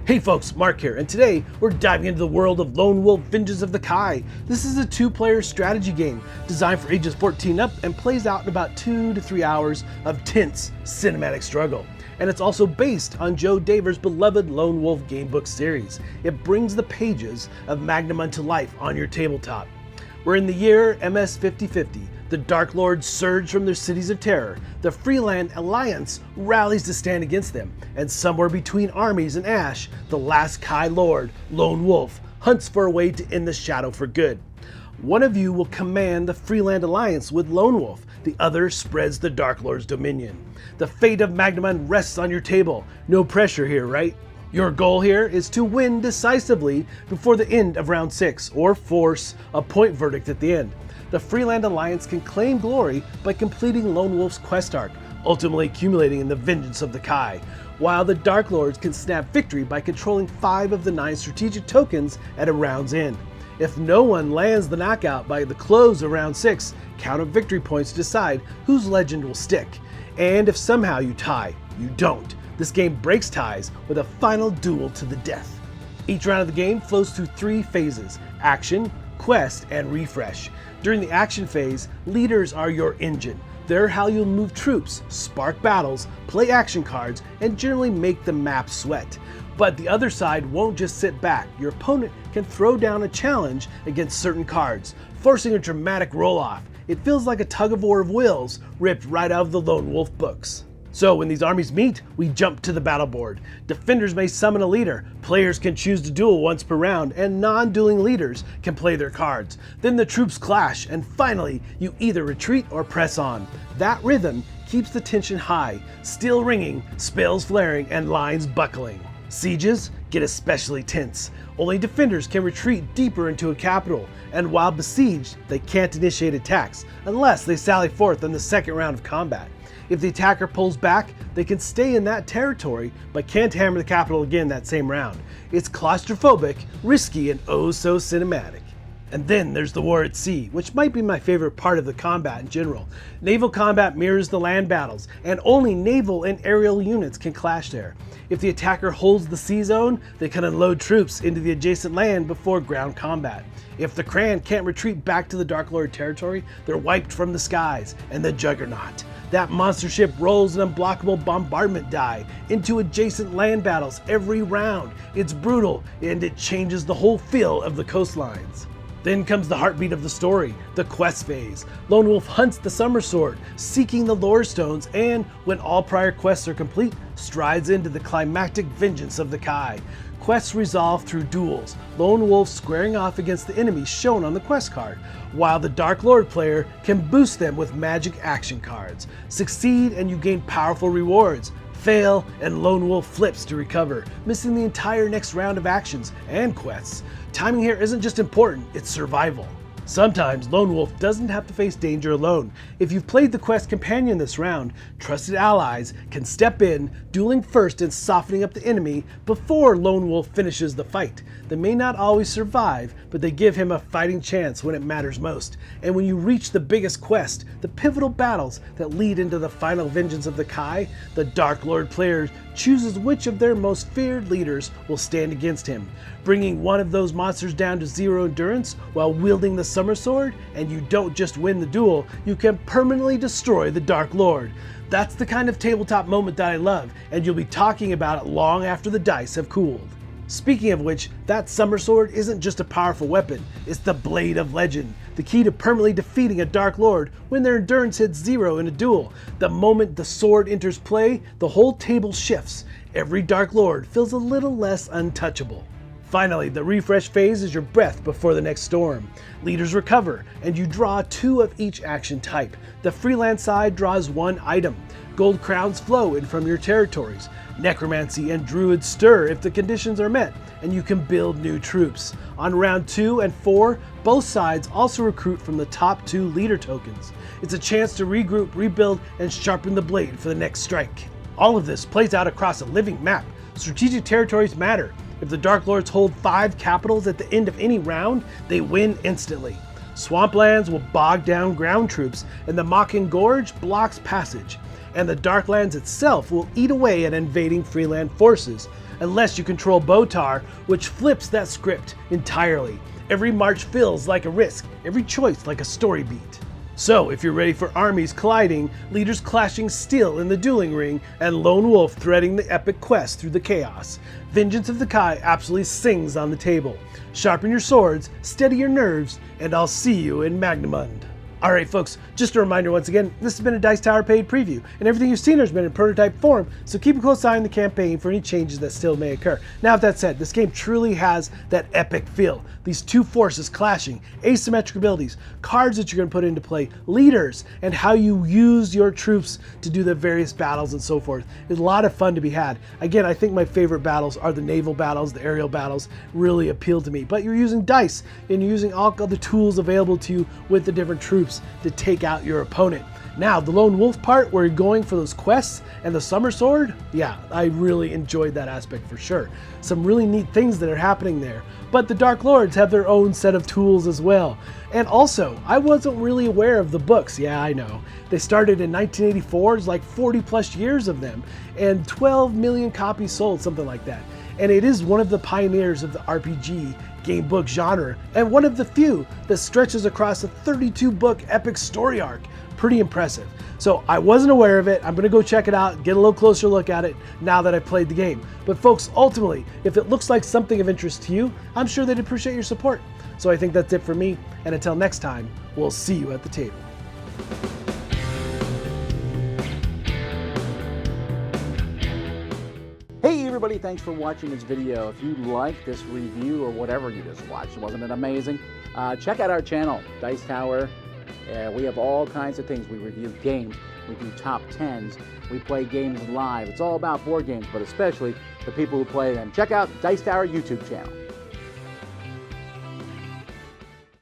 Hey folks, Mark here, and today we're diving into the world of Lone Wolf Vengeance of the Kai. This is a two-player strategy game designed for ages 14 up and plays out in about 2 to 3 hours of tense cinematic struggle. And it's also based on Joe Daver's beloved Lone Wolf gamebook series. It brings the pages of Magnamund to life on your tabletop. We're in the year MS 5050. The Darklords surge from their cities of terror. The Freeland Alliance rallies to stand against them. And somewhere between armies and ash, the last Kai Lord, Lone Wolf, hunts for a way to end the shadow for good. One of you will command the Freeland Alliance with Lone Wolf. The other spreads the Darklord's dominion. The fate of Magnamund rests on your table. No pressure here, right? Your goal here is to win decisively before the end of round 6, or force a point verdict at the end. The Freeland Alliance can claim glory by completing Lone Wolf's quest arc, ultimately accumulating in the vengeance of the Kai, while the Darklords can snap victory by controlling 5 of the 9 strategic tokens at a round's end. If no one lands the knockout by the close of round 6, count up victory points to decide whose legend will stick. And if somehow you tie, you don't. This game breaks ties with a final duel to the death. Each round of the game flows through 3 phases: action, quest, and refresh. During the action phase, leaders are your engine. They're how you'll move troops, spark battles, play action cards, and generally make the map sweat. But the other side won't just sit back. Your opponent can throw down a challenge against certain cards, forcing a dramatic roll-off. It feels like a tug-of-war of wills ripped right out of the Lone Wolf books. So when these armies meet, we jump to the battle board. Defenders may summon a leader, players can choose to duel once per round, and non-dueling leaders can play their cards. Then the troops clash, and finally, you either retreat or press on. That rhythm keeps the tension high, steel ringing, spells flaring, and lines buckling. Sieges get especially tense. Only defenders can retreat deeper into a capital, and while besieged, they can't initiate attacks unless they sally forth in the second round of combat. If the attacker pulls back, they can stay in that territory, but can't hammer the capital again that same round. It's claustrophobic, risky, and oh so cinematic. And then there's the war at sea, which might be my favorite part of the combat in general. Naval combat mirrors the land battles, and only naval and aerial units can clash there. If the attacker holds the sea zone, they can unload troops into the adjacent land before ground combat. If the Cran can't retreat back to the Darklord territory, they're wiped from the skies, and the Juggernaut. That monster ship rolls an unblockable bombardment die into adjacent land battles every round. It's brutal, and it changes the whole feel of the coastlines. Then comes the heartbeat of the story, the quest phase. Lone Wolf hunts the Summer Sword, seeking the lore stones, and when all prior quests are complete, strides into the climactic vengeance of the Kai. Quests resolve through duels, Lone Wolf squaring off against the enemies shown on the quest card, while the Dark Lord player can boost them with magic action cards. Succeed and you gain powerful rewards. Fail and Lone Wolf flips to recover, missing the entire next round of actions and quests. Timing here isn't just important, it's survival. Sometimes Lone Wolf doesn't have to face danger alone. If you've played the quest companion this round, trusted allies can step in, dueling first and softening up the enemy before Lone Wolf finishes the fight. They may not always survive, but they give him a fighting chance when it matters most. And when you reach the biggest quest, the pivotal battles that lead into the final vengeance of the Kai, the Dark Lord player chooses which of their most feared leaders will stand against him, bringing one of those monsters down to 0 endurance while wielding the Summer Sword, and you don't just win the duel, you can permanently destroy the Dark Lord. That's the kind of tabletop moment that I love, and you'll be talking about it long after the dice have cooled. Speaking of which, that Summer Sword isn't just a powerful weapon, it's the Blade of Legend, the key to permanently defeating a Dark Lord when their endurance hits 0 in a duel. The moment the sword enters play, the whole table shifts. Every Dark Lord feels a little less untouchable. Finally, the refresh phase is your breath before the next storm. Leaders recover, and you draw 2 of each action type. The Freeland side draws 1 item. Gold crowns flow in from your territories. Necromancy and Druids stir if the conditions are met, and you can build new troops. On round 2 and 4, both sides also recruit from the top 2 leader tokens. It's a chance to regroup, rebuild, and sharpen the blade for the next strike. All of this plays out across a living map. Strategic territories matter. If the Dark Lords hold 5 capitals at the end of any round, they win instantly. Swamplands will bog down ground troops, and the Mocking Gorge blocks passage. And the Darklands itself will eat away at invading Freeland forces. unless you control Botar, which flips that script entirely. Every march feels like a risk, every choice like a story beat. So, if you're ready for armies colliding, leaders clashing still in the dueling ring, and Lone Wolf threading the epic quest through the chaos, Vengeance of the Kai absolutely sings on the table. Sharpen your swords, steady your nerves, and I'll see you in Magnamund. Alright folks, just a reminder once again, this has been a Dice Tower paid preview, and everything you've seen has been in prototype form, so keep a close eye on the campaign for any changes that still may occur. Now with that said, this game truly has that epic feel. These two forces clashing, asymmetric abilities, cards that you're going to put into play, leaders, and how you use your troops to do the various battles and so forth. There's a lot of fun to be had. Again, I think my favorite battles are the naval battles, the aerial battles really appeal to me, but you're using dice, and you're using all the tools available to you with the different troops to take out your opponent. Now, the Lone Wolf part where you're going for those quests and the Summer Sword, yeah, I really enjoyed that aspect for sure. Some really neat things that are happening there. But the Dark Lords have their own set of tools as well. And also, I wasn't really aware of the books. Yeah, I know. They started in 1984, it's like 40 plus years of them, and 12 million copies sold, something like that. And it is one of the pioneers of the RPG game book genre, and one of the few that stretches across a 32-book epic story arc. Pretty impressive. So I wasn't aware of it. I'm gonna go check it out, get a little closer look at it now that I've played the game. But folks, ultimately, if it looks like something of interest to you, I'm sure they'd appreciate your support. So I think that's it for me, and until next time, we'll see you at the table. Hey everybody, thanks for watching this video. If you like this review or whatever you just watched, wasn't it amazing? Check out our channel, Dice Tower. We have all kinds of things. We review games, we do top 10s, we play games live. It's all about board games, but especially the people who play them. Check out Dice Tower YouTube channel.